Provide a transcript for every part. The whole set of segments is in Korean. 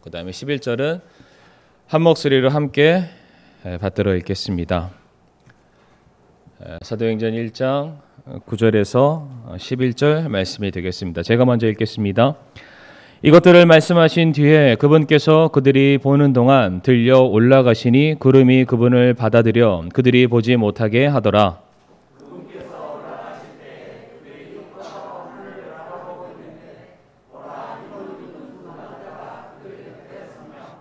그 다음에 11절은 한 목소리로 함께 받들어 읽겠습니다. 사도행전 1장 9절에서 11절 말씀이 되겠습니다. 제가 먼저 읽겠습니다. 이것들을 말씀하신 뒤에 그분께서 그들이 보는 동안 들려 올라가시니 구름이 그분을 받아들여 그들이 보지 못하게 하더라.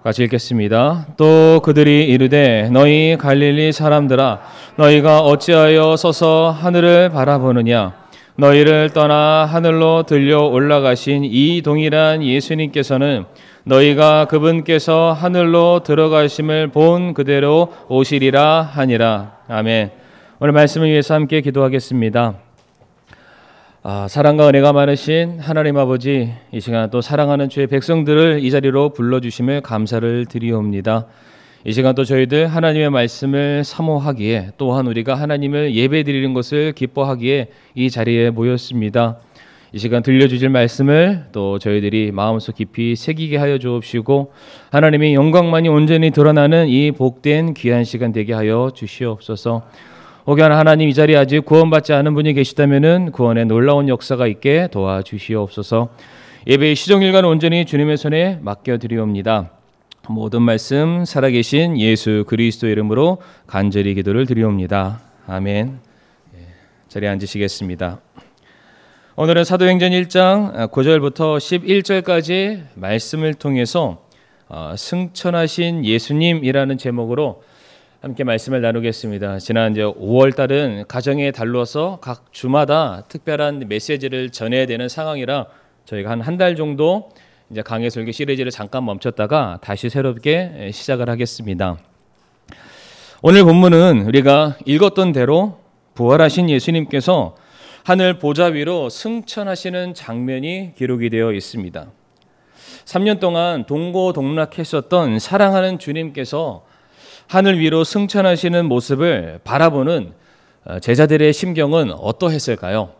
같이 읽겠습니다. 또 그들이 이르되 너희 갈릴리 사람들아 너희가 어찌하여 서서 하늘을 바라보느냐 너희를 떠나 하늘로 들려 올라가신 이 동일한 예수님께서는 너희가 그분께서 하늘로 들어가심을 본 그대로 오시리라 하니라. 아멘. 오늘 말씀을 위해서 함께 기도하겠습니다. 사랑과 은혜가 많으신 하나님 아버지, 이 시간 또 사랑하는 주의 백성들을 이 자리로 불러주심을 감사를 드리옵니다. 이 시간 또 저희들 하나님의 말씀을 사모하기에 또한 우리가 하나님을 예배드리는 것을 기뻐하기에 이 자리에 모였습니다. 이 시간 들려주실 말씀을 또 저희들이 마음속 깊이 새기게 하여 주옵시고 하나님의 영광만이 온전히 드러나는 이 복된 귀한 시간 되게 하여 주시옵소서. 혹여나 하나님 이 자리에 아직 구원받지 않은 분이 계시다면 구원의 놀라운 역사가 있게 도와주시옵소서. 예배의 시종일관 온전히 주님의 손에 맡겨드리옵니다. 모든 말씀 살아계신 예수 그리스도 이름으로 간절히 기도를 드리옵니다. 아멘. 자리에 앉으시겠습니다. 오늘은 사도행전 1장 9절부터 11절까지 말씀을 통해서 승천하신 예수님이라는 제목으로 함께 말씀을 나누겠습니다. 지난 5월 달은 가정의 달로서 각 주마다 특별한 메시지를 전해야 되는 상황이라 저희가 한 달 정도 이제 강해 설교 시리즈를 잠깐 멈췄다가 다시 새롭게 시작을 하겠습니다. 오늘 본문은 우리가 읽었던 대로 부활하신 예수님께서 하늘 보좌 위로 승천하시는 장면이 기록이 되어 있습니다. 3년 동안 동고동락했었던 사랑하는 주님께서 하늘 위로 승천하시는 모습을 바라보는 제자들의 심경은 어떠했을까요?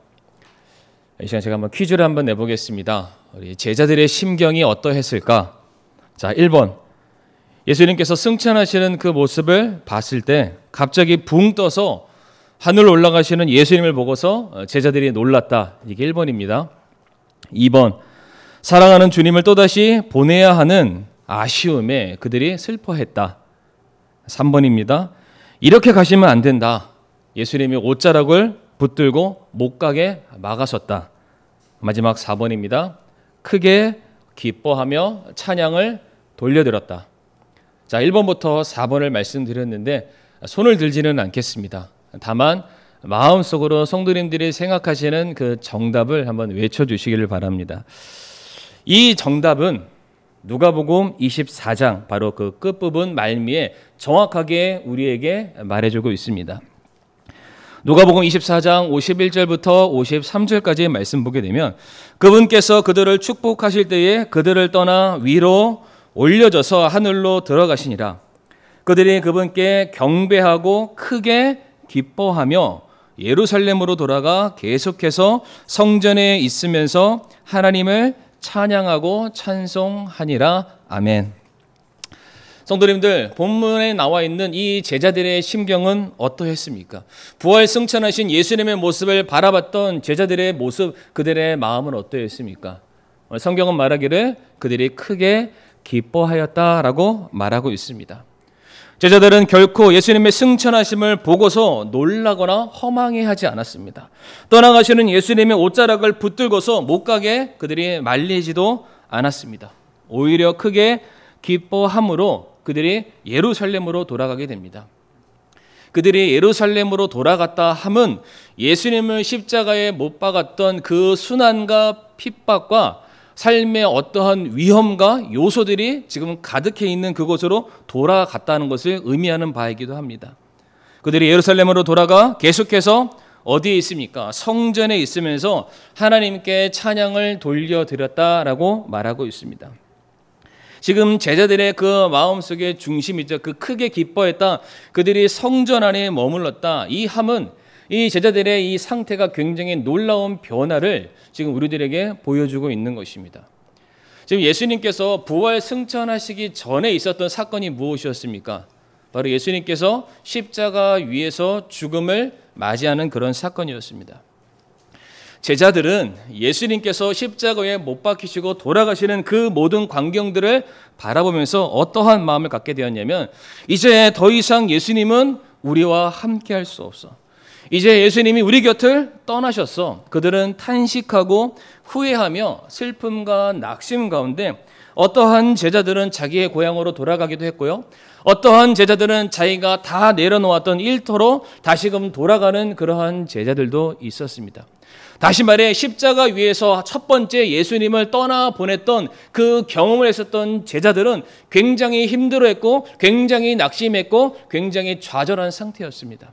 이 시간 제가 한번 퀴즈를 한번 내보겠습니다. 우리 제자들의 심경이 어떠했을까? 자, 1번. 예수님께서 승천하시는 그 모습을 봤을 때 갑자기 붕 떠서 하늘 올라가시는 예수님을 보고서 제자들이 놀랐다. 이게 1번입니다. 2번. 사랑하는 주님을 또다시 보내야 하는 아쉬움에 그들이 슬퍼했다. 3번입니다. 이렇게 가시면 안 된다. 예수님이 옷자락을 붙들고 못 가게 막아섰다. 마지막 4번입니다. 크게 기뻐하며 찬양을 돌려드렸다. 자, 1번부터 4번을 말씀드렸는데 손을 들지는 않겠습니다. 다만 마음속으로 성도님들이 생각하시는 그 정답을 한번 외쳐주시기를 바랍니다. 이 정답은 누가복음 24장 바로 그 끝부분 말미에 정확하게 우리에게 말해주고 있습니다. 누가복음 24장 51절부터 53절까지의 말씀 보게 되면 그분께서 그들을 축복하실 때에 그들을 떠나 위로 올려져서 하늘로 들어가시니라. 그들이 그분께 경배하고 크게 기뻐하며 예루살렘으로 돌아가 계속해서 성전에 있으면서 하나님을 찬양하고 찬송하니라. 아멘. 성도님들, 본문에 나와 있는 이 제자들의 심경은 어떠했습니까? 부활 승천하신 예수님의 모습을 바라봤던 제자들의 모습, 그들의 마음은 어떠했습니까? 성경은 말하기를 그들이 크게 기뻐하였다라고 말하고 있습니다. 제자들은 결코 예수님의 승천하심을 보고서 놀라거나 허망해하지 않았습니다. 떠나가시는 예수님의 옷자락을 붙들고서 못 가게 그들이 말리지도 않았습니다. 오히려 크게 기뻐함으로 그들이 예루살렘으로 돌아가게 됩니다. 그들이 예루살렘으로 돌아갔다 함은 예수님을 십자가에 못 박았던 그 순환과 핍박과 삶의 어떠한 위험과 요소들이 지금 가득해 있는 그곳으로 돌아갔다는 것을 의미하는 바이기도 합니다. 그들이 예루살렘으로 돌아가 계속해서 어디에 있습니까? 성전에 있으면서 하나님께 찬양을 돌려드렸다라고 말하고 있습니다. 지금 제자들의 그 마음속의 중심이죠. 그 크게 기뻐했다. 그들이 성전 안에 머물렀다. 이 함은 이 제자들의 이 상태가 굉장히 놀라운 변화를 지금 우리들에게 보여주고 있는 것입니다. 지금 예수님께서 부활 승천하시기 전에 있었던 사건이 무엇이었습니까? 바로 예수님께서 십자가 위에서 죽음을 맞이하는 그런 사건이었습니다. 제자들은 예수님께서 십자가에 못 박히시고 돌아가시는 그 모든 광경들을 바라보면서 어떠한 마음을 갖게 되었냐면, 이제 더 이상 예수님은 우리와 함께 할 수 없어. 이제 예수님이 우리 곁을 떠나셨어. 그들은 탄식하고 후회하며 슬픔과 낙심 가운데, 어떠한 제자들은 자기의 고향으로 돌아가기도 했고요, 어떠한 제자들은 자기가 다 내려놓았던 일터로 다시금 돌아가는 그러한 제자들도 있었습니다. 다시 말해 십자가 위에서 첫 번째 예수님을 떠나보냈던 그 경험을 했었던 제자들은 굉장히 힘들어했고, 굉장히 낙심했고, 굉장히 좌절한 상태였습니다.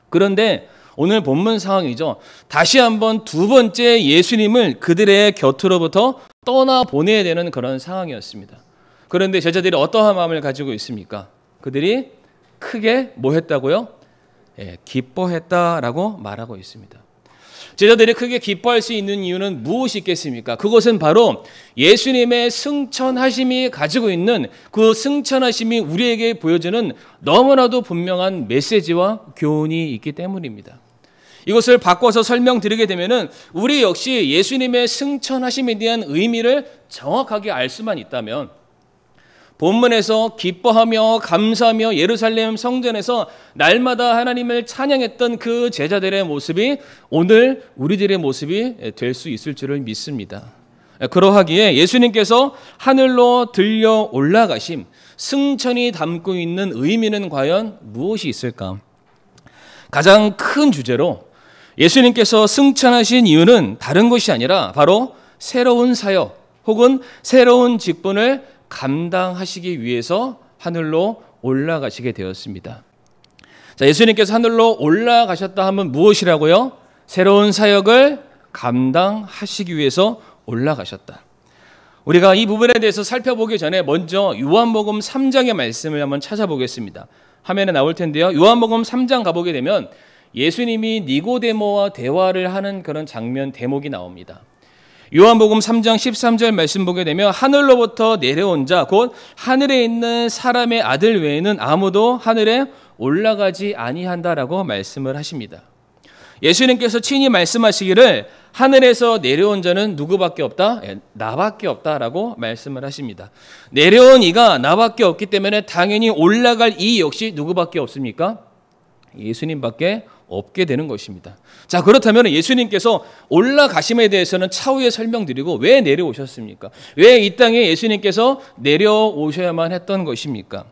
그런데 오늘 본문 상황이죠. 다시 한번 두 번째 예수님을 그들의 곁으로부터 떠나보내야 되는 그런 상황이었습니다. 그런데 제자들이 어떠한 마음을 가지고 있습니까? 그들이 크게 뭐 했다고요? 기뻐했다라고 말하고 있습니다. 제자들이 크게 기뻐할 수 있는 이유는 무엇이 있겠습니까? 그것은 바로 예수님의 승천하심이 가지고 있는 그 승천하심이 우리에게 보여주는 너무나도 분명한 메시지와 교훈이 있기 때문입니다. 이것을 바꿔서 설명드리게 되면은 우리 역시 예수님의 승천하심에 대한 의미를 정확하게 알 수만 있다면, 본문에서 기뻐하며 감사하며 예루살렘 성전에서 날마다 하나님을 찬양했던 그 제자들의 모습이 오늘 우리들의 모습이 될 수 있을 줄을 믿습니다. 그러하기에 예수님께서 하늘로 들려 올라가심, 승천이 담고 있는 의미는 과연 무엇이 있을까? 가장 큰 주제로 예수님께서 승천하신 이유는 다른 것이 아니라 바로 새로운 사역 혹은 새로운 직분을 감당하시기 위해서 하늘로 올라가시게 되었습니다. 자, 예수님께서 하늘로 올라가셨다 하면 무엇이라고요? 새로운 사역을 감당하시기 위해서 올라가셨다. 우리가 이 부분에 대해서 살펴보기 전에 먼저 요한복음 3장의 말씀을 한번 찾아보겠습니다. 화면에 나올 텐데요. 요한복음 3장 가보게 되면 예수님이 니고데모와 대화를 하는 그런 장면 대목이 나옵니다. 요한복음 3장 13절 말씀 보게 되면 하늘로부터 내려온 자 곧 하늘에 있는 사람의 아들 외에는 아무도 하늘에 올라가지 아니한다라고 말씀을 하십니다. 예수님께서 친히 말씀하시기를 하늘에서 내려온 자는 누구밖에 없다? 나밖에 없다라고 말씀을 하십니다. 내려온 이가 나밖에 없기 때문에 당연히 올라갈 이 역시 누구밖에 없습니까? 예수님밖에 없게 되는 것입니다. 자, 그렇다면 예수님께서 올라가심에 대해서는 차후에 설명드리고 왜 내려오셨습니까? 왜 이 땅에 예수님께서 내려오셔야만 했던 것입니까?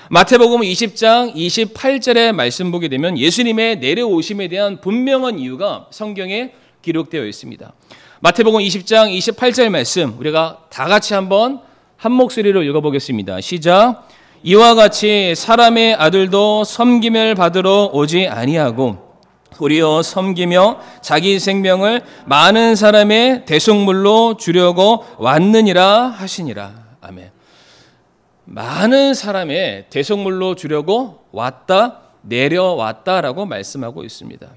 마태복음 20장 28절의 말씀 보게 되면 예수님의 내려오심에 대한 분명한 이유가 성경에 기록되어 있습니다. 마태복음 20장 28절 말씀 우리가 다 같이 한번 한 목소리로 읽어보겠습니다. 시작. 이와 같이 사람의 아들도 섬김을 받으러 오지 아니하고 도리어 섬기며 자기 생명을 많은 사람의 대속물로 주려고 왔느니라 하시니라. 아멘. 많은 사람의 대속물로 주려고 왔다, 내려왔다라고 말씀하고 있습니다.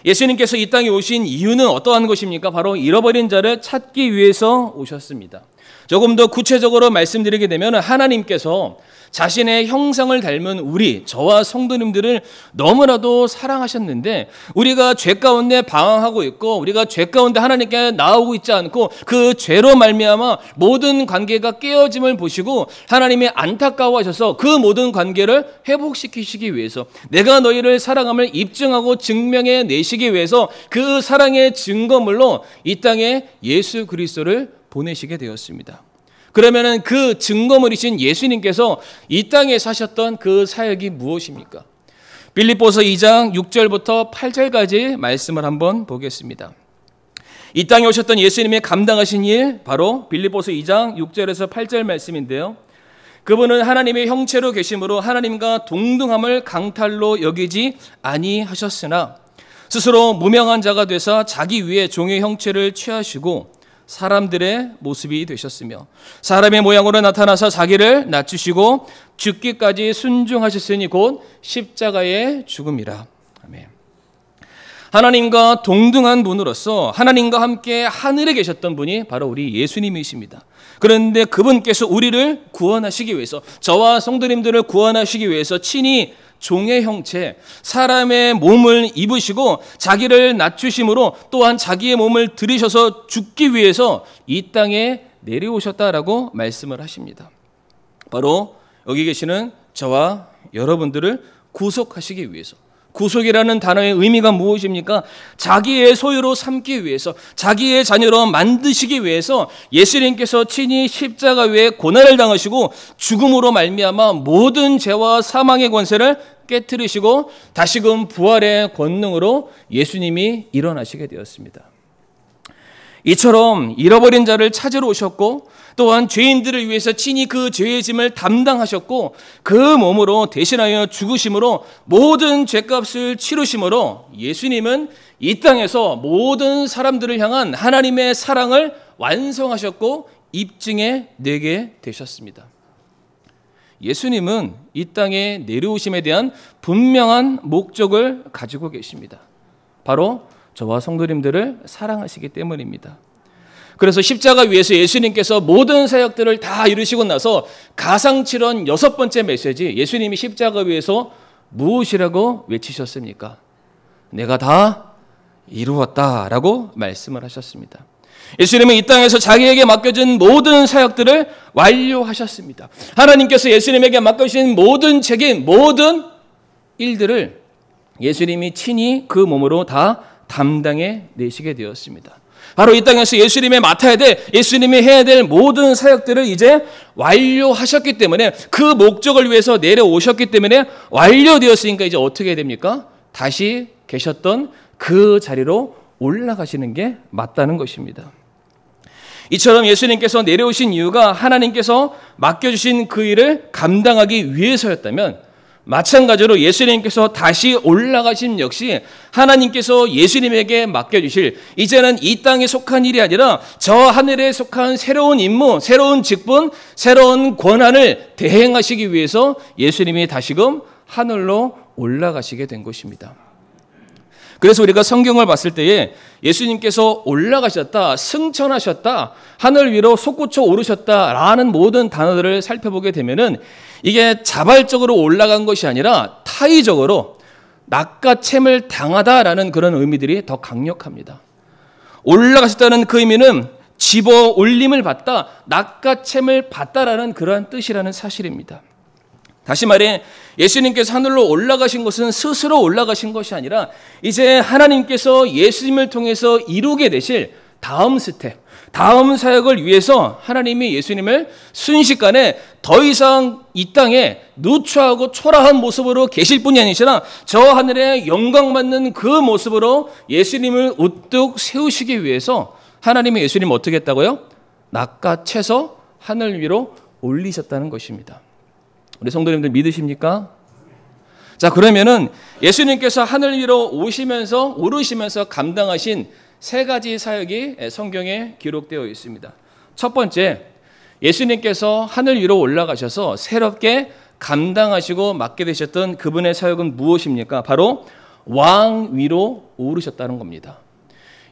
예수님께서 이 땅에 오신 이유는 어떠한 것입니까? 바로 잃어버린 자를 찾기 위해서 오셨습니다. 조금 더 구체적으로 말씀드리게 되면 하나님께서 자신의 형상을 닮은 우리, 저와 성도님들을 너무나도 사랑하셨는데 우리가 죄 가운데 방황하고 있고 우리가 죄 가운데 하나님께 나오고 있지 않고 그 죄로 말미암아 모든 관계가 깨어짐을 보시고 하나님이 안타까워하셔서 그 모든 관계를 회복시키시기 위해서 내가 너희를 사랑함을 입증하고 증명해 내시기 위해서 그 사랑의 증거물로 이 땅에 예수 그리스도를 보내시게 되었습니다. 그러면은 그 증거물이신 예수님께서 이 땅에 사셨던 그 사역이 무엇입니까? 빌립보서 2장 6절부터 8절까지 말씀을 한번 보겠습니다. 이 땅에 오셨던 예수님의 감당하신 일 바로 빌립보서 2장 6절에서 8절 말씀인데요. 그분은 하나님의 형체로 계심으로 하나님과 동등함을 강탈로 여기지 아니하셨으나 스스로 무명한 자가 되사 자기 위에 종의 형체를 취하시고 사람들의 모습이 되셨으며 사람의 모양으로 나타나서 자기를 낮추시고 죽기까지 순종하셨으니 곧 십자가의 죽음이라. 아멘. 하나님과 동등한 분으로서 하나님과 함께 하늘에 계셨던 분이 바로 우리 예수님이십니다. 그런데 그분께서 우리를 구원하시기 위해서, 저와 성도님들을 구원하시기 위해서 친히 종의 형체, 사람의 몸을 입으시고 자기를 낮추심으로 또한 자기의 몸을 들이셔서 죽기 위해서 이 땅에 내려오셨다라고 말씀을 하십니다. 바로 여기 계시는 저와 여러분들을 구속하시기 위해서. 구속이라는 단어의 의미가 무엇입니까? 자기의 소유로 삼기 위해서, 자기의 자녀로 만드시기 위해서 예수님께서 친히 십자가 위에 고난을 당하시고 죽음으로 말미암아 모든 죄와 사망의 권세를 깨트리시고 다시금 부활의 권능으로 예수님이 일어나시게 되었습니다. 이처럼 잃어버린 자를 찾으러 오셨고 또한 죄인들을 위해서 친히 그 죄의 짐을 담당하셨고 그 몸으로 대신하여 죽으심으로 모든 죄값을 치르심으로 예수님은 이 땅에서 모든 사람들을 향한 하나님의 사랑을 완성하셨고 입증해 내게 되셨습니다. 예수님은 이 땅에 내려오심에 대한 분명한 목적을 가지고 계십니다. 바로 저와 성도님들을 사랑하시기 때문입니다. 그래서 십자가 위에서 예수님께서 모든 사역들을 다 이루시고 나서 가상칠언 6번째 메시지, 예수님이 십자가 위에서 무엇이라고 외치셨습니까? 내가 다 이루었다라고 말씀을 하셨습니다. 예수님은 이 땅에서 자기에게 맡겨진 모든 사역들을 완료하셨습니다. 하나님께서 예수님에게 맡겨주신 모든 책임, 모든 일들을 예수님이 친히 그 몸으로 다 담당해 내시게 되었습니다. 바로 이 땅에서 예수님이 맡아야 될, 예수님이 해야 될 모든 사역들을 이제 완료하셨기 때문에, 그 목적을 위해서 내려오셨기 때문에 완료되었으니까 이제 어떻게 해야 됩니까? 다시 계셨던 그 자리로 올라가시는 게 맞다는 것입니다. 이처럼 예수님께서 내려오신 이유가 하나님께서 맡겨주신 그 일을 감당하기 위해서였다면, 마찬가지로 예수님께서 다시 올라가심 역시 하나님께서 예수님에게 맡겨주실, 이제는 이 땅에 속한 일이 아니라 저 하늘에 속한 새로운 임무, 새로운 직분, 새로운 권한을 대행하시기 위해서 예수님이 다시금 하늘로 올라가시게 된 것입니다. 그래서 우리가 성경을 봤을 때에 예수님께서 올라가셨다, 승천하셨다, 하늘 위로 솟구쳐 오르셨다라는 모든 단어들을 살펴보게 되면은 이게 자발적으로 올라간 것이 아니라 타의적으로 낚아챔을 당하다라는 그런 의미들이 더 강력합니다. 올라가셨다는 그 의미는 집어 올림을 받다, 낚아챔을 받다라는 그러한 뜻이라는 사실입니다. 다시 말해 예수님께서 하늘로 올라가신 것은 스스로 올라가신 것이 아니라 이제 하나님께서 예수님을 통해서 이루게 되실 다음 스텝, 다음 사역을 위해서 하나님이 예수님을 순식간에 더 이상 이 땅에 누추하고 초라한 모습으로 계실 뿐이 아니라 저 하늘에 영광받는 그 모습으로 예수님을 우뚝 세우시기 위해서 하나님이 예수님을 어떻게 했다고요? 낚아채서 하늘 위로 올리셨다는 것입니다. 우리 성도님들 믿으십니까? 자, 그러면은 예수님께서 하늘 위로 오르시면서 감당하신 3가지 사역이 성경에 기록되어 있습니다. 첫 번째, 예수님께서 하늘 위로 올라가셔서 새롭게 감당하시고 맡게 되셨던 그분의 사역은 무엇입니까? 바로 왕 위로 오르셨다는 겁니다.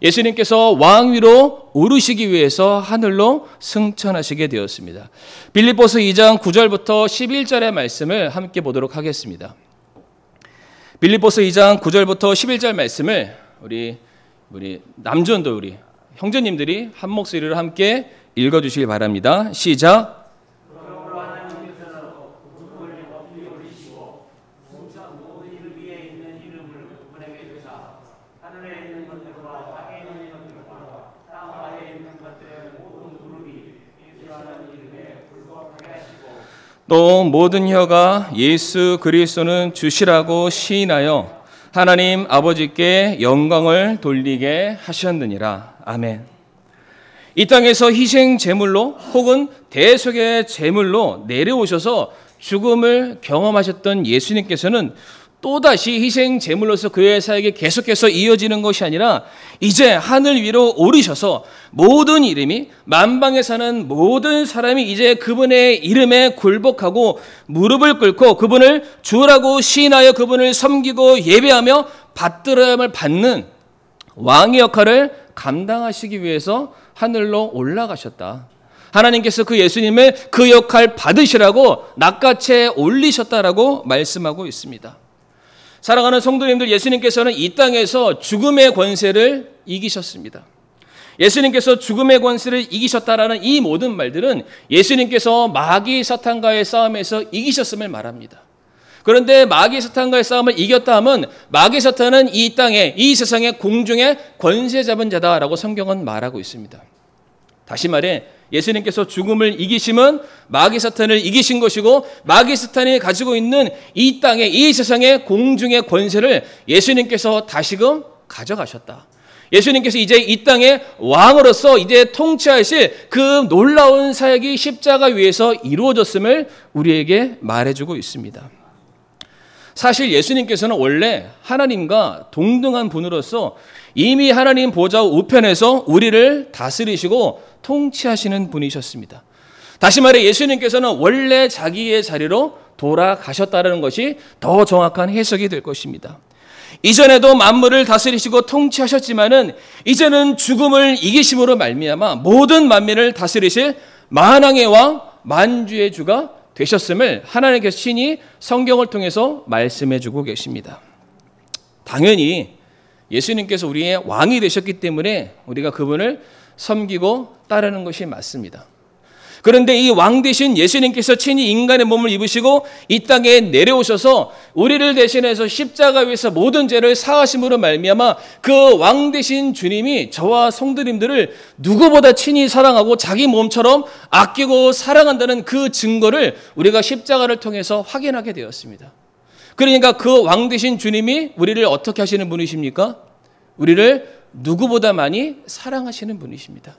예수님께서 왕 위로 오르시기 위해서 하늘로 승천하시게 되었습니다. 빌립보서 2장 9절부터 11절의 말씀을 함께 보도록 하겠습니다. 빌립보서 2장 9절부터 11절 말씀을 우리 남전도 우리 형제님들이 한 목소리로 함께 읽어주시기 바랍니다. 시작. 또 모든 혀가 예수 그리스도는 주시라고 시인하여 하나님 아버지께 영광을 돌리게 하셨느니라. 아멘. 이 땅에서 희생 제물로 혹은 대속의 제물로 내려오셔서 죽음을 경험하셨던 예수님께서는 또다시 희생 제물로서 그의 사역이 계속해서 이어지는 것이 아니라 이제 하늘 위로 오르셔서 모든 이름이 만방에 사는 모든 사람이 이제 그분의 이름에 굴복하고 무릎을 꿇고 그분을 주라고 시인하여 그분을 섬기고 예배하며 받들어야만 받는 왕의 역할을 감당하시기 위해서 하늘로 올라가셨다. 하나님께서 그 예수님을 그 역할 받으시라고 낚아채 올리셨다라고 말씀하고 있습니다. 사랑하는 성도님들, 예수님께서는 이 땅에서 죽음의 권세를 이기셨습니다. 예수님께서 죽음의 권세를 이기셨다라는 이 모든 말들은 예수님께서 마귀 사탄과의 싸움에서 이기셨음을 말합니다. 그런데 마귀 사탄과의 싸움을 이겼다 하면 마귀 사탄은 이 땅에, 이 세상의 공중의 권세 잡은 자다라고 성경은 말하고 있습니다. 다시 말해 예수님께서 죽음을 이기심은 마귀 사탄을 이기신 것이고 마귀 사탄이 가지고 있는 이 땅의, 이 세상의 공중의 권세를 예수님께서 다시금 가져가셨다. 예수님께서 이제 이 땅의 왕으로서 이제 통치하실 그 놀라운 사역이 십자가 위에서 이루어졌음을 우리에게 말해주고 있습니다. 사실 예수님께서는 원래 하나님과 동등한 분으로서 이미 하나님 보좌 우편에서 우리를 다스리시고 통치하시는 분이셨습니다. 다시 말해 예수님께서는 원래 자기의 자리로 돌아가셨다는 것이 더 정확한 해석이 될 것입니다. 이전에도 만물을 다스리시고 통치하셨지만은 이제는 죽음을 이기심으로 말미암아 모든 만민을 다스리실 만왕의 왕, 만주의 주가 되셨음을 하나님께서 친히 성경을 통해서 말씀해 주고 계십니다. 당연히 예수님께서 우리의 왕이 되셨기 때문에 우리가 그분을 섬기고 따르는 것이 맞습니다. 그런데 이 왕 대신 예수님께서 친히 인간의 몸을 입으시고 이 땅에 내려오셔서 우리를 대신해서 십자가 위에서 모든 죄를 사하심으로 말미암아 그 왕 대신 주님이 저와 성도님들을 누구보다 친히 사랑하고 자기 몸처럼 아끼고 사랑한다는 그 증거를 우리가 십자가를 통해서 확인하게 되었습니다. 그러니까 그 왕 대신 주님이 우리를 어떻게 하시는 분이십니까? 우리를 누구보다 많이 사랑하시는 분이십니다.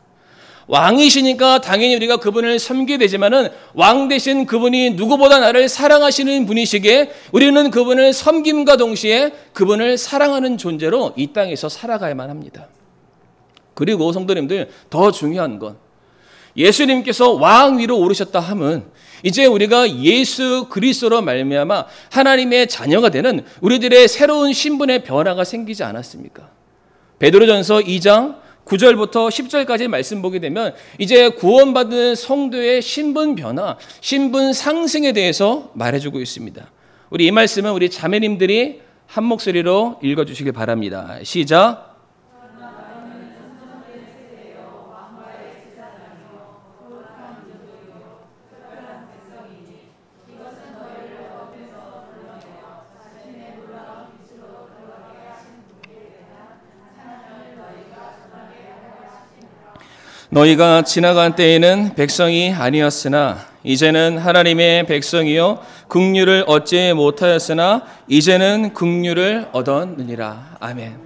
왕이시니까 당연히 우리가 그분을 섬기게 되지만은 왕 대신 그분이 누구보다 나를 사랑하시는 분이시기에 우리는 그분을 섬김과 동시에 그분을 사랑하는 존재로 이 땅에서 살아가야만 합니다. 그리고 성도님들, 더 중요한 건 예수님께서 왕 위로 오르셨다 함은 이제 우리가 예수 그리스도로 말미암아 하나님의 자녀가 되는 우리들의 새로운 신분의 변화가 생기지 않았습니까? 베드로전서 2장 9절부터 10절까지 말씀 보게 되면 이제 구원받은 성도의 신분 변화, 신분 상승에 대해서 말해주고 있습니다. 우리 이 말씀은 우리 자매님들이 한 목소리로 읽어주시길 바랍니다. 시작. 너희가 지나간 때에는 백성이 아니었으나 이제는 하나님의 백성이요 긍휼을 얻지 못하였으나 이제는 긍휼을 얻었느니라. 아멘.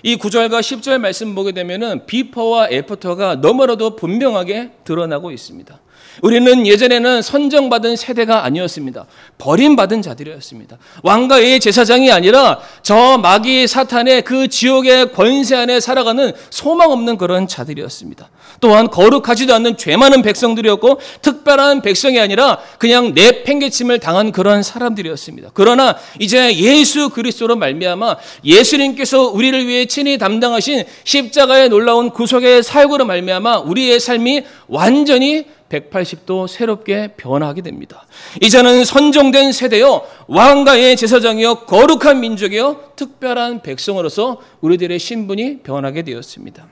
이 9절과 10절 말씀 보게 되면은 비포와 애프터가 너무나도 분명하게 드러나고 있습니다. 우리는 예전에는 선정받은 세대가 아니었습니다. 버림받은 자들이었습니다. 왕가의 제사장이 아니라 저 마귀 사탄의 그 지옥의 권세 안에 살아가는 소망 없는 그런 자들이었습니다. 또한 거룩하지도 않는 죄 많은 백성들이었고 특별한 백성이 아니라 그냥 내팽개침을 당한 그런 사람들이었습니다. 그러나 이제 예수 그리스도로 말미암아 예수님께서 우리를 위해 친히 담당하신 십자가의 놀라운 구속의 사역으로 말미암아 우리의 삶이 완전히 180도 새롭게 변화하게 됩니다. 이제는 선정된 세대요 왕가의 제사장이요 거룩한 민족이요 특별한 백성으로서 우리들의 신분이 변하게 되었습니다.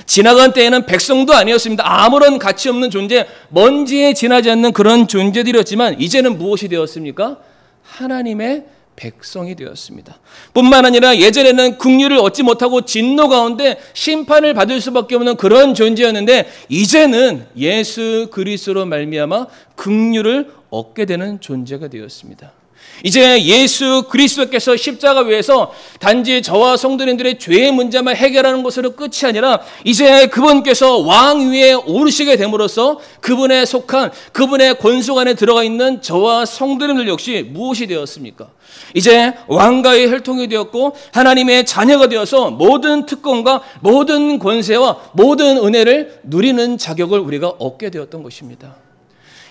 지나간 때에는 백성도 아니었습니다. 아무런 가치 없는 존재, 먼지에 지나지 않는 그런 존재들이었지만 이제는 무엇이 되었습니까? 하나님의 백성이 되었습니다. 뿐만 아니라 예전에는 긍휼을 얻지 못하고 진노 가운데 심판을 받을 수밖에 없는 그런 존재였는데 이제는 예수 그리스도로 말미암아 긍휼을 얻게 되는 존재가 되었습니다. 이제 예수 그리스도께서 십자가 위에서 단지 저와 성도님들의 죄의 문제만 해결하는 것으로 끝이 아니라 이제 그분께서 왕 위에 오르시게 됨으로써 그분에 속한 그분의 권속 안에 들어가 있는 저와 성도님들 역시 무엇이 되었습니까? 이제 왕가의 혈통이 되었고 하나님의 자녀가 되어서 모든 특권과 모든 권세와 모든 은혜를 누리는 자격을 우리가 얻게 되었던 것입니다.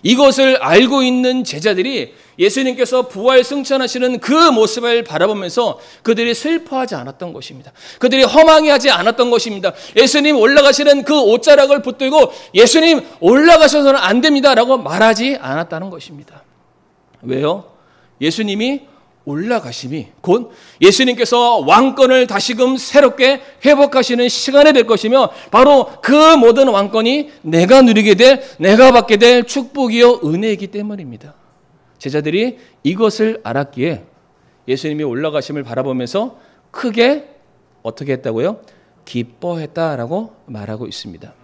이것을 알고 있는 제자들이 예수님께서 부활 승천하시는 그 모습을 바라보면서 그들이 슬퍼하지 않았던 것입니다. 그들이 허망해하지 않았던 것입니다. 예수님 올라가시는 그 옷자락을 붙들고 예수님 올라가셔서는 안 됩니다 라고 말하지 않았다는 것입니다. 왜요? 예수님이 올라가심이 곧 예수님께서 왕권을 다시금 새롭게 회복하시는 시간이 될 것이며 바로 그 모든 왕권이 내가 누리게 될, 내가 받게 될 축복이요 은혜이기 때문입니다. 제자들이 이것을 알았기에 예수님이 올라가심을 바라보면서 크게 어떻게 했다고요? 기뻐했다라고 말하고 있습니다.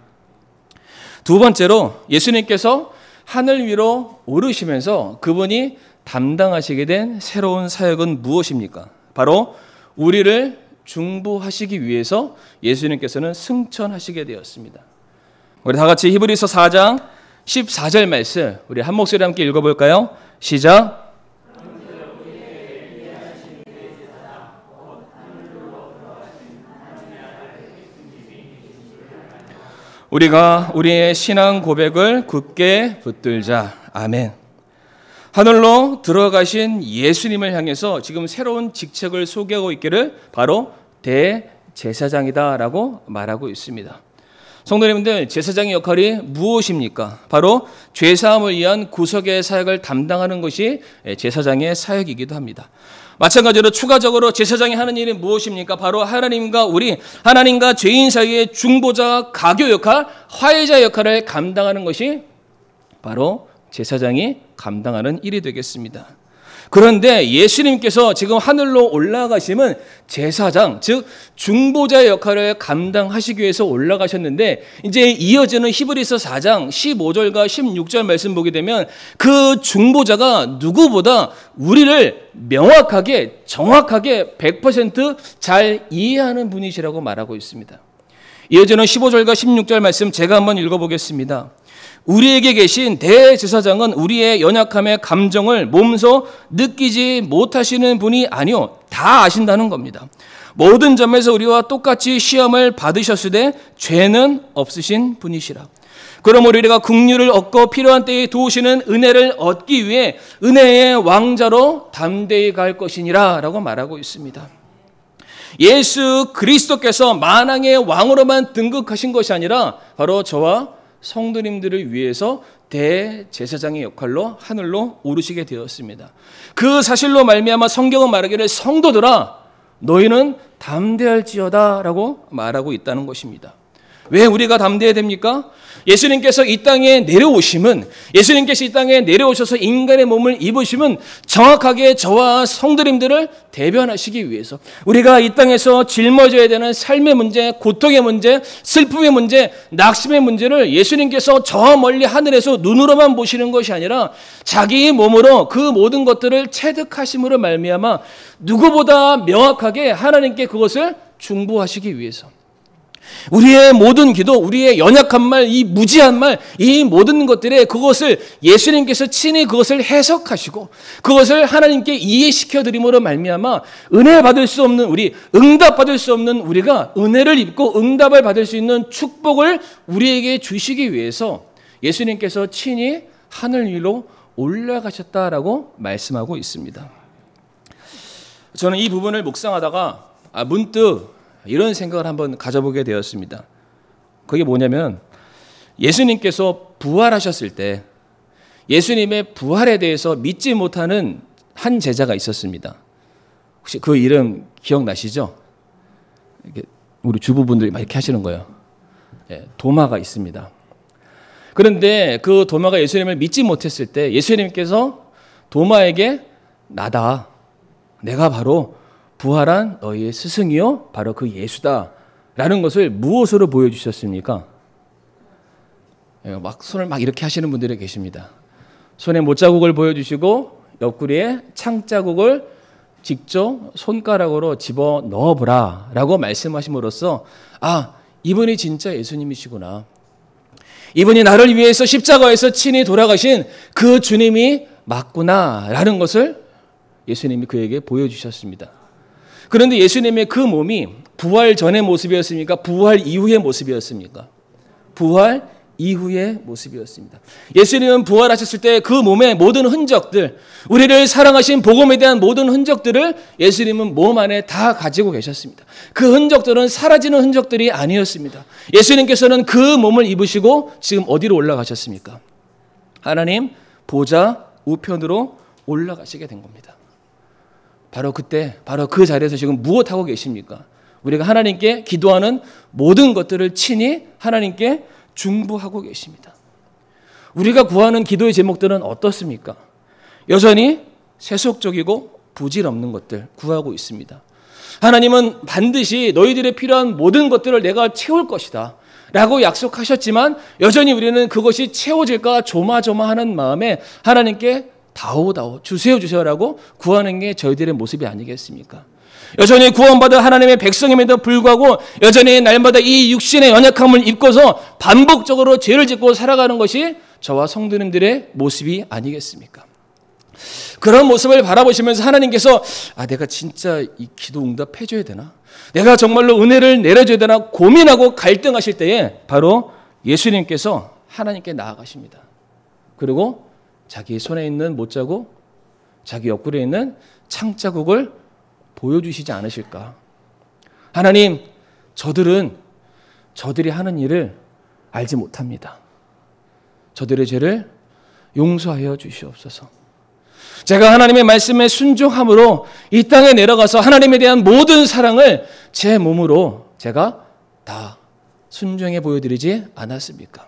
두 번째로 예수님께서 하늘 위로 오르시면서 그분이 담당하시게 된 새로운 사역은 무엇입니까? 바로 우리를 중보하시기 위해서 예수님께서는 승천하시게 되었습니다. 우리 다 같이 히브리서 4장 14절 말씀 우리 한 목소리 함께 읽어볼까요? 시작. 우리가 우리의 신앙 고백을 굳게 붙들자. 아멘. 하늘로 들어가신 예수님을 향해서 지금 새로운 직책을 소개하고 있기를 바로 대제사장이다라고 말하고 있습니다. 성도님들, 제사장의 역할이 무엇입니까? 바로 죄사함을 위한 구속의 사역을 담당하는 것이 제사장의 사역이기도 합니다. 마찬가지로 추가적으로 제사장이 하는 일이 무엇입니까? 바로 하나님과 죄인 사이의 중보자, 가교 역할, 화해자 역할을 감당하는 것이 바로 제사장이 감당하는 일이 되겠습니다. 그런데 예수님께서 지금 하늘로 올라가심은 제사장, 즉 중보자의 역할을 감당하시기 위해서 올라가셨는데 이제 이어지는 히브리서 4장 15절과 16절 말씀 보게 되면 그 중보자가 누구보다 우리를 명확하게 정확하게 100% 잘 이해하는 분이시라고 말하고 있습니다. 이어지는 15절과 16절 말씀 제가 한번 읽어보겠습니다. 우리에게 계신 대제사장은 우리의 연약함의 감정을 몸소 느끼지 못하시는 분이 아니요 다 아신다는 겁니다. 모든 점에서 우리와 똑같이 시험을 받으셨으되 죄는 없으신 분이시라. 그러므로 우리가 긍휼을 얻고 필요한 때에 도우시는 은혜를 얻기 위해 은혜의 왕자로 담대히 갈 것이니라 라고 말하고 있습니다. 예수 그리스도께서 만왕의 왕으로만 등극하신 것이 아니라 바로 저와 성도님들을 위해서 대제사장의 역할로 하늘로 오르시게 되었습니다. 그 사실로 말미암아 성경은 말하기를 성도들아 너희는 담대할지어다 라고 말하고 있다는 것입니다. 왜 우리가 담대해야 됩니까? 예수님께서 이 땅에 내려오심은 예수님께서 이 땅에 내려오셔서 인간의 몸을 입으심은 정확하게 저와 성도님들을 대변하시기 위해서 우리가 이 땅에서 짊어져야 되는 삶의 문제, 고통의 문제, 슬픔의 문제, 낙심의 문제를 예수님께서 저 멀리 하늘에서 눈으로만 보시는 것이 아니라 자기 몸으로 그 모든 것들을 체득하심으로 말미암아 누구보다 명확하게 하나님께 그것을 중보하시기 위해서 우리의 모든 기도, 우리의 연약한 말, 이 무지한 말, 이 모든 것들에 그것을 예수님께서 친히 그것을 해석하시고 그것을 하나님께 이해시켜 드림으로 말미암아 은혜 받을 수 없는 우리, 응답 받을 수 없는 우리가 은혜를 입고 응답을 받을 수 있는 축복을 우리에게 주시기 위해서 예수님께서 친히 하늘 위로 올라가셨다라고 말씀하고 있습니다. 저는 이 부분을 묵상하다가 문득 이런 생각을 한번 가져보게 되었습니다. 그게 뭐냐면 예수님께서 부활하셨을 때 예수님의 부활에 대해서 믿지 못하는 한 제자가 있었습니다. 혹시 그 이름 기억나시죠? 우리 주부분들이 막 이렇게 하시는 거예요. 도마가 있습니다. 그런데 그 도마가 예수님을 믿지 못했을 때 예수님께서 도마에게 나다. 내가 바로 부활한 너희의 스승이요 바로 그 예수다 라는 것을 무엇으로 보여주셨습니까? 막 손을 막 이렇게 하시는 분들이 계십니다. 손에 못자국을 보여주시고 옆구리에 창자국을 직접 손가락으로 집어 넣어보라 라고 말씀하심으로써 이분이 진짜 예수님이시구나. 이분이 나를 위해서 십자가에서 친히 돌아가신 그 주님이 맞구나 라는 것을 예수님이 그에게 보여주셨습니다. 그런데 예수님의 그 몸이 부활 전의 모습이었습니까? 부활 이후의 모습이었습니까? 부활 이후의 모습이었습니다. 예수님은 부활하셨을 때 그 몸의 모든 흔적들, 우리를 사랑하신 복음에 대한 모든 흔적들을 예수님은 몸 안에 다 가지고 계셨습니다. 그 흔적들은 사라지는 흔적들이 아니었습니다. 예수님께서는 그 몸을 입으시고 지금 어디로 올라가셨습니까? 하나님 보좌 우편으로 올라가시게 된 겁니다. 바로 그때, 바로 그 자리에서 지금 무엇하고 계십니까? 우리가 하나님께 기도하는 모든 것들을 친히 하나님께 중보하고 계십니다. 우리가 구하는 기도의 제목들은 어떻습니까? 여전히 세속적이고 부질없는 것들 구하고 있습니다. 하나님은 반드시 너희들의 필요한 모든 것들을 내가 채울 것이다 라고 약속하셨지만 여전히 우리는 그것이 채워질까 조마조마하는 마음에 하나님께 다오다오 주세요 주세요라고 구하는 게 저희들의 모습이 아니겠습니까? 여전히 구원받은 하나님의 백성임에도 불구하고 여전히 날마다 이 육신의 연약함을 입고서 반복적으로 죄를 짓고 살아가는 것이 저와 성도님들의 모습이 아니겠습니까? 그런 모습을 바라보시면서 하나님께서 내가 진짜 이 기도 응답해 줘야 되나? 내가 정말로 은혜를 내려줘야 되나? 고민하고 갈등하실 때에 바로 예수님께서 하나님께 나아가십니다. 그리고 자기 손에 있는 못자국, 자기 옆구리에 있는 창자국을 보여주시지 않으실까? 하나님, 저들이 하는 일을 알지 못합니다. 저들의 죄를 용서하여 주시옵소서. 제가 하나님의 말씀에 순종함으로 이 땅에 내려가서 하나님에 대한 모든 사랑을 제 몸으로 제가 다 순종해 보여드리지 않았습니까?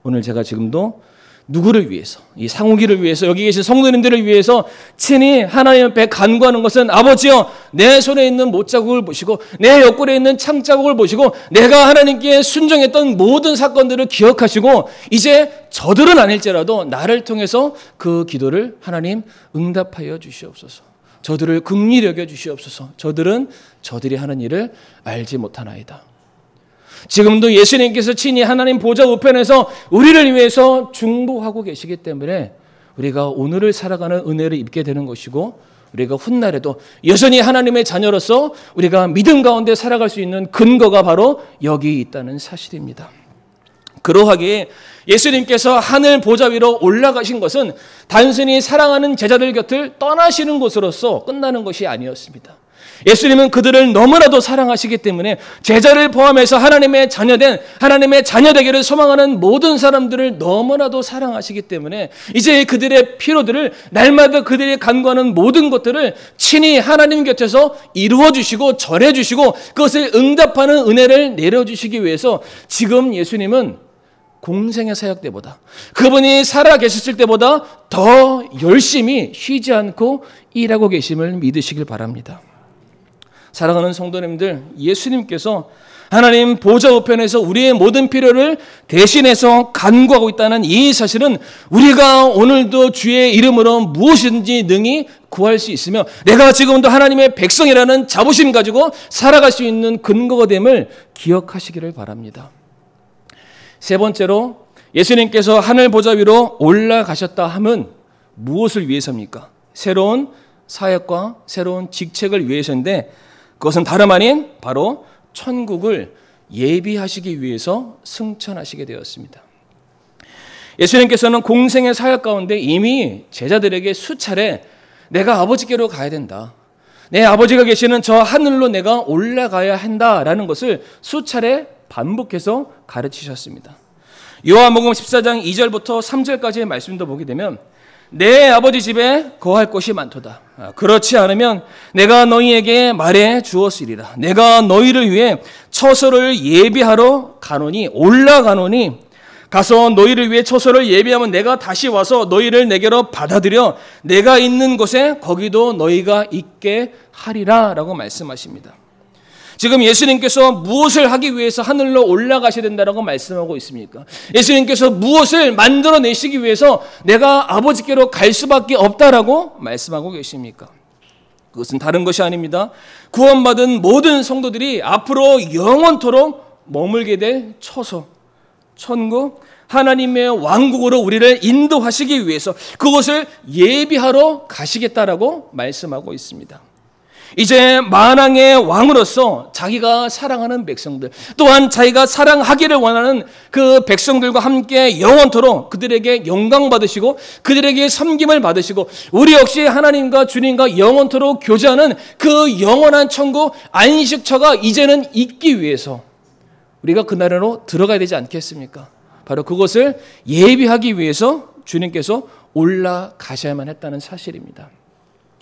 오늘 제가 지금도 누구를 위해서, 이 상우기를 위해서, 여기 계신 성도님들을 위해서 친히 하나님 앞에 간구하는 것은 아버지여, 내 손에 있는 못자국을 보시고 내 옆구리에 있는 창자국을 보시고 내가 하나님께 순종했던 모든 사건들을 기억하시고 이제 저들은 아닐지라도 나를 통해서 그 기도를 하나님 응답하여 주시옵소서. 저들을 긍휼히 여겨 주시옵소서. 저들이 하는 일을 알지 못하나이다. 지금도 예수님께서 친히 하나님 보좌 우편에서 우리를 위해서 중보하고 계시기 때문에 우리가 오늘을 살아가는 은혜를 입게 되는 것이고 우리가 훗날에도 여전히 하나님의 자녀로서 우리가 믿음 가운데 살아갈 수 있는 근거가 바로 여기 있다는 사실입니다. 그러하기에 예수님께서 하늘 보좌 위로 올라가신 것은 단순히 사랑하는 제자들 곁을 떠나시는 것으로서 끝나는 것이 아니었습니다. 예수님은 그들을 너무나도 사랑하시기 때문에 제자를 포함해서 하나님의 자녀 되기를 소망하는 모든 사람들을 너무나도 사랑하시기 때문에 이제 그들의 필요들을 날마다 그들이 간구하는 모든 것들을 친히 하나님 곁에서 이루어 주시고 전해 주시고 그것을 응답하는 은혜를 내려 주시기 위해서 지금 예수님은 공생의 사역 때보다 그분이 살아 계셨을 때보다 더 열심히 쉬지 않고 일하고 계심을 믿으시길 바랍니다. 사랑하는 성도님들, 예수님께서 하나님 보좌 우편에서 우리의 모든 필요를 대신해서 간구하고 있다는 이 사실은 우리가 오늘도 주의 이름으로 무엇이든지 능히 구할 수 있으며 내가 지금도 하나님의 백성이라는 자부심 가지고 살아갈 수 있는 근거가 됨을 기억하시기를 바랍니다. 세 번째로 예수님께서 하늘 보좌 위로 올라가셨다 함은 무엇을 위해서입니까? 새로운 사역과 새로운 직책을 위해서인데 그것은 다름 아닌 바로 천국을 예비하시기 위해서 승천하시게 되었습니다. 예수님께서는 공생의 사역 가운데 이미 제자들에게 수차례 내가 아버지께로 가야 된다. 내 아버지가 계시는 저 하늘로 내가 올라가야 한다라는 것을 수차례 반복해서 가르치셨습니다. 요한복음 14장 2절부터 3절까지의 말씀도 보게 되면 내 아버지 집에 거할 곳이 많도다. 그렇지 않으면 내가 너희에게 말해 주었으리라. 내가 너희를 위해 처소를 예비하러 가노니 올라가노니 가서 너희를 위해 처소를 예비하면 내가 다시 와서 너희를 내게로 받아들여 내가 있는 곳에 거기도 너희가 있게 하리라 라고 말씀하십니다. 지금 예수님께서 무엇을 하기 위해서 하늘로 올라가셔야 된다라고 말씀하고 있습니까? 예수님께서 무엇을 만들어내시기 위해서 내가 아버지께로 갈 수밖에 없다라고 말씀하고 계십니까? 그것은 다른 것이 아닙니다. 구원받은 모든 성도들이 앞으로 영원토록 머물게 될 처소, 천국, 하나님의 왕국으로 우리를 인도하시기 위해서 그것을 예비하러 가시겠다라고 말씀하고 있습니다. 이제 만왕의 왕으로서 자기가 사랑하는 백성들, 또한 자기가 사랑하기를 원하는 그 백성들과 함께 영원토록 그들에게 영광 받으시고 그들에게 섬김을 받으시고 우리 역시 하나님과 주님과 영원토록 교제하는 그 영원한 천국 안식처가 이제는 있기 위해서 우리가 그날로 들어가야 되지 않겠습니까? 바로 그것을 예비하기 위해서 주님께서 올라가셔야만 했다는 사실입니다.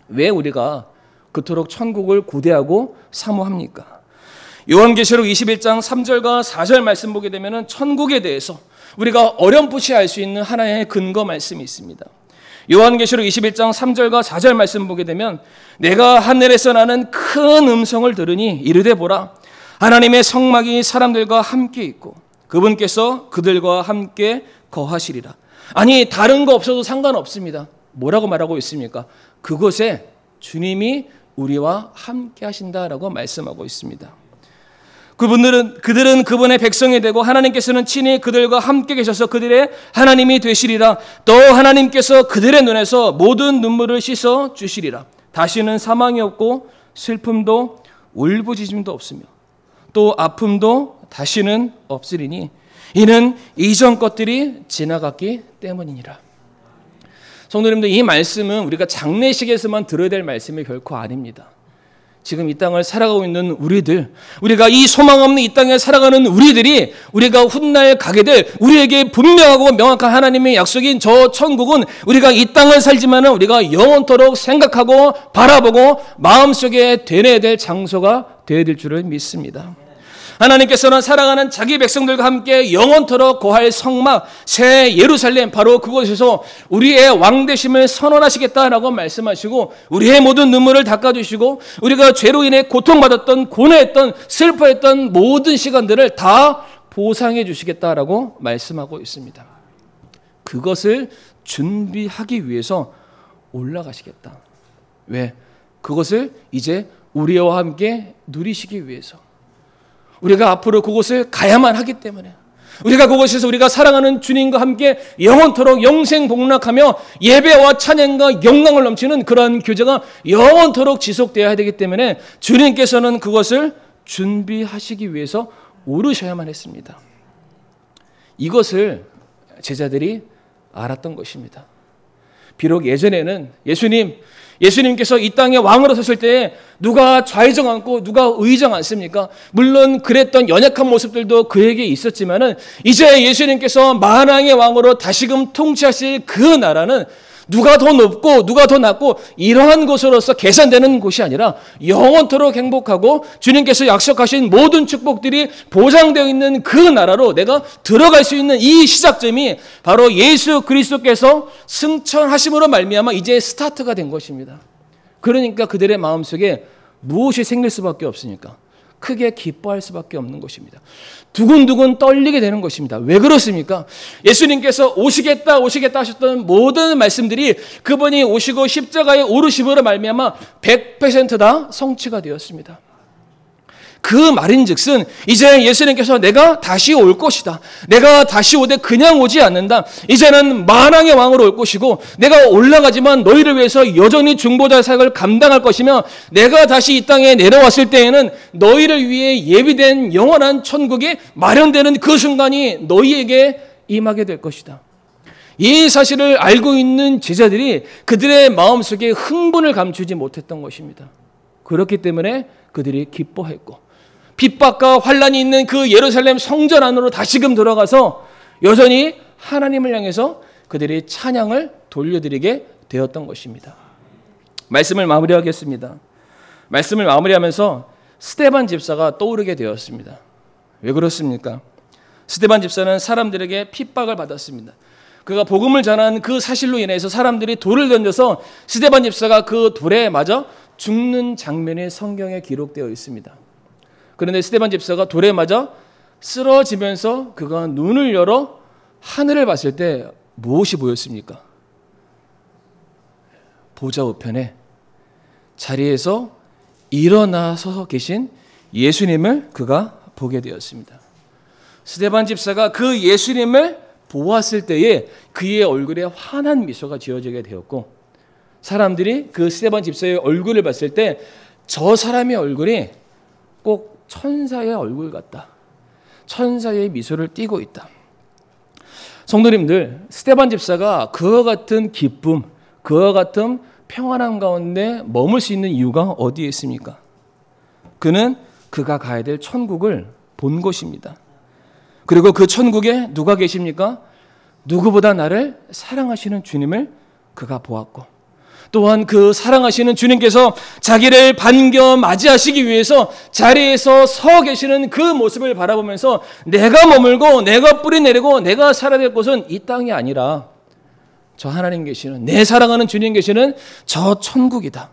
왜 우리가 그토록 천국을 고대하고 사모합니까? 요한계시록 21장 3절과 4절 말씀 보게 되면 천국에 대해서 우리가 어렴풋이 알 수 있는 하나의 근거 말씀이 있습니다. 요한계시록 21장 3절과 4절 말씀 보게 되면 내가 하늘에서 나는 큰 음성을 들으니 이르되 보라 하나님의 성막이 사람들과 함께 있고 그분께서 그들과 함께 거하시리라. 아니 다른 거 없어도 상관없습니다. 뭐라고 말하고 있습니까? 그곳에 주님이 우리와 함께 하신다라고 말씀하고 있습니다. 그들은 그분의 백성이 되고 하나님께서는 친히 그들과 함께 계셔서 그들의 하나님이 되시리라. 또 하나님께서 그들의 눈에서 모든 눈물을 씻어 주시리라. 다시는 사망이 없고 슬픔도 울부짖음도 없으며 또 아픔도 다시는 없으리니 이는 이전 것들이 지나갔기 때문이니라. 성도님들, 이 말씀은 우리가 장례식에서만 들어야 될 말씀이 결코 아닙니다. 지금 이 땅을 살아가고 있는 우리들, 우리가 이 소망 없는 이 땅에 살아가는 우리들이 우리가 훗날 가게 될 우리에게 분명하고 명확한 하나님의 약속인 저 천국은 우리가 이 땅을 살지만은 우리가 영원토록 생각하고 바라보고 마음속에 되뇌야 될 장소가 되어야 될 줄을 믿습니다. 하나님께서는 사랑하는 자기 백성들과 함께 영원토록 거할 성막 새 예루살렘 바로 그곳에서 우리의 왕되심을 선언하시겠다라고 말씀하시고 우리의 모든 눈물을 닦아주시고 우리가 죄로 인해 고통받았던 고뇌했던 슬퍼했던 모든 시간들을 다 보상해 주시겠다라고 말씀하고 있습니다. 그것을 준비하기 위해서 올라가시겠다. 왜? 그것을 이제 우리와 함께 누리시기 위해서. 우리가 앞으로 그곳을 가야만 하기 때문에 우리가 그곳에서 우리가 사랑하는 주님과 함께 영원토록 영생복락하며 예배와 찬양과 영광을 넘치는 그러한 교제가 영원토록 지속되어야 되기 때문에 주님께서는 그것을 준비하시기 위해서 오르셔야만 했습니다. 이것을 제자들이 알았던 것입니다. 비록 예전에는 예수님께서 이 땅에 왕으로 서실 때 누가 좌의정 앉고 누가 의정 앉습니까? 물론 그랬던 연약한 모습들도 그에게 있었지만은 이제 예수님께서 만왕의 왕으로 다시금 통치하실 그 나라는 누가 더 높고 누가 더 낮고 이러한 것으로서 계산되는 곳이 아니라 영원토록 행복하고 주님께서 약속하신 모든 축복들이 보장되어 있는 그 나라로 내가 들어갈 수 있는 이 시작점이 바로 예수 그리스도께서 승천하심으로 말미암아 이제 스타트가 된 것입니다. 그러니까 그들의 마음속에 무엇이 생길 수밖에 없으니까 크게 기뻐할 수밖에 없는 것입니다. 두근두근 떨리게 되는 것입니다. 왜 그렇습니까? 예수님께서 오시겠다 하셨던 모든 말씀들이 그분이 오시고 십자가에 오르심으로 말미암아 100% 다 성취가 되었습니다. 그 말인즉슨 이제 예수님께서 내가 다시 올 것이다. 내가 다시 오되 그냥 오지 않는다. 이제는 만왕의 왕으로 올 것이고 내가 올라가지만 너희를 위해서 여전히 중보자 사역을 감당할 것이며 내가 다시 이 땅에 내려왔을 때에는 너희를 위해 예비된 영원한 천국이 마련되는 그 순간이 너희에게 임하게 될 것이다. 이 사실을 알고 있는 제자들이 그들의 마음속에 흥분을 감추지 못했던 것입니다. 그렇기 때문에 그들이 기뻐했고 핍박과 환란이 있는 그 예루살렘 성전 안으로 다시금 들어가서 여전히 하나님을 향해서 그들이 찬양을 돌려드리게 되었던 것입니다. 말씀을 마무리하겠습니다. 말씀을 마무리하면서 스데반 집사가 떠오르게 되었습니다. 왜 그렇습니까? 스데반 집사는 사람들에게 핍박을 받았습니다. 그가 복음을 전한 그 사실로 인해서 사람들이 돌을 던져서 스데반 집사가 그 돌에 맞아 죽는 장면이 성경에 기록되어 있습니다. 그런데 스데반 집사가 돌에 맞아 쓰러지면서 그가 눈을 열어 하늘을 봤을 때 무엇이 보였습니까? 보좌 우편에 자리에서 일어나서 계신 예수님을 그가 보게 되었습니다. 스데반 집사가 그 예수님을 보았을 때에 그의 얼굴에 환한 미소가 지어지게 되었고, 사람들이 그 스데반 집사의 얼굴을 봤을 때 저 사람의 얼굴이 꼭 천사의 얼굴 같다, 천사의 미소를 띠고 있다. 성도님들, 스데반 집사가 그와 같은 기쁨, 그와 같은 평안함 가운데 머물 수 있는 이유가 어디에 있습니까? 그는 그가 가야 될 천국을 본 것입니다. 그리고 그 천국에 누가 계십니까? 누구보다 나를 사랑하시는 주님을 그가 보았고, 또한 그 사랑하시는 주님께서 자기를 반겨 맞이하시기 위해서 자리에서 서 계시는 그 모습을 바라보면서 내가 머물고 내가 뿌리 내리고 내가 살아야 될 곳은 이 땅이 아니라 저 하나님 계시는, 내 사랑하는 주님 계시는 저 천국이다.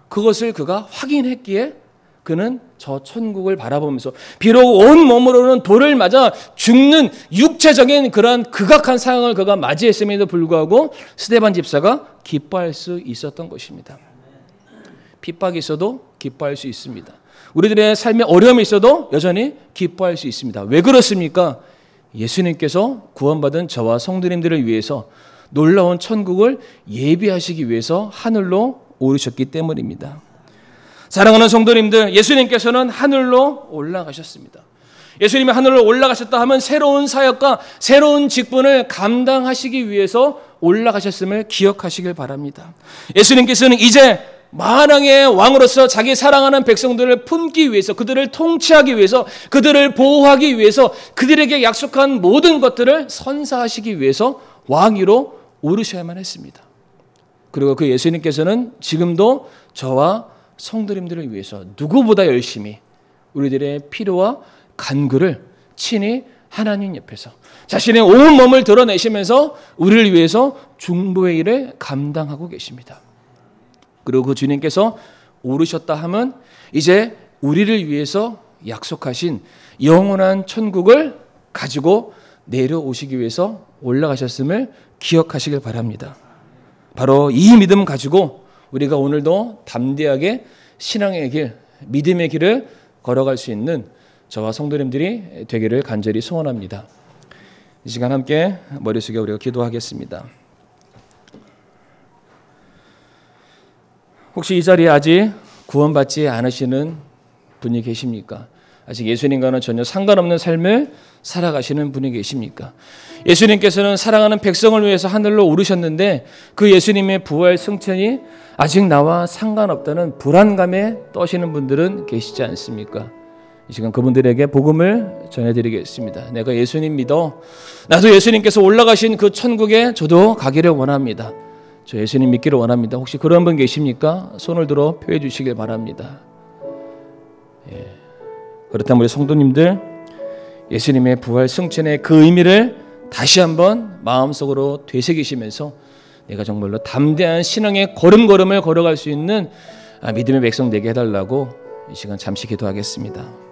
그것을 그가 확인했기에 그는 저 천국을 바라보면서 비록 온 몸으로는 돌을 맞아 죽는 육체적인 그러한 극악한 상황을 그가 맞이했음에도 불구하고 스데반 집사가 기뻐할 수 있었던 것입니다. 핍박이 있어도 기뻐할 수 있습니다. 우리들의 삶에 어려움이 있어도 여전히 기뻐할 수 있습니다. 왜 그렇습니까? 예수님께서 구원받은 저와 성도님들을 위해서 놀라운 천국을 예비하시기 위해서 하늘로 오르셨기 때문입니다. 사랑하는 성도님들, 예수님께서는 하늘로 올라가셨습니다. 예수님이 하늘로 올라가셨다 하면 새로운 사역과 새로운 직분을 감당하시기 위해서 올라가셨음을 기억하시길 바랍니다. 예수님께서는 이제 만왕의 왕으로서 자기 사랑하는 백성들을 품기 위해서, 그들을 통치하기 위해서, 그들을 보호하기 위해서, 그들에게 약속한 모든 것들을 선사하시기 위해서 왕위로 오르셔야만 했습니다. 그리고 그 예수님께서는 지금도 저와 성도님들을 위해서 누구보다 열심히 우리들의 필요와 간구를 친히 하나님 옆에서 자신의 온 몸을 드러내시면서 우리를 위해서 중보의 일을 감당하고 계십니다. 그리고 그 주님께서 오르셨다 하면 이제 우리를 위해서 약속하신 영원한 천국을 가지고 내려오시기 위해서 올라가셨음을 기억하시길 바랍니다. 바로 이 믿음 가지고 우리가 오늘도 담대하게 신앙의 길, 믿음의 길을 걸어갈 수 있는 저와 성도님들이 되기를 간절히 소원합니다. 이 시간 함께 머리 숙여 우리가 기도하겠습니다. 혹시 이 자리에 아직 구원받지 않으시는 분이 계십니까? 아직 예수님과는 전혀 상관없는 삶을 살아가시는 분이 계십니까? 예수님께서는 사랑하는 백성을 위해서 하늘로 오르셨는데 그 예수님의 부활 승천이 아직 나와 상관없다는 불안감에 떠시는 분들은 계시지 않습니까? 이 시간 그분들에게 복음을 전해드리겠습니다. 내가 예수님 믿어. 나도 예수님께서 올라가신 그 천국에 저도 가기를 원합니다. 저 예수님 믿기를 원합니다. 혹시 그런 분 계십니까? 손을 들어 표해 주시길 바랍니다. 그렇다면 우리 성도님들, 예수님의 부활 승천의 그 의미를 다시 한번 마음속으로 되새기시면서 내가 정말로 담대한 신앙의 걸음걸음을 걸어갈 수 있는 믿음의 백성 되게 해달라고 이 시간 잠시 기도하겠습니다.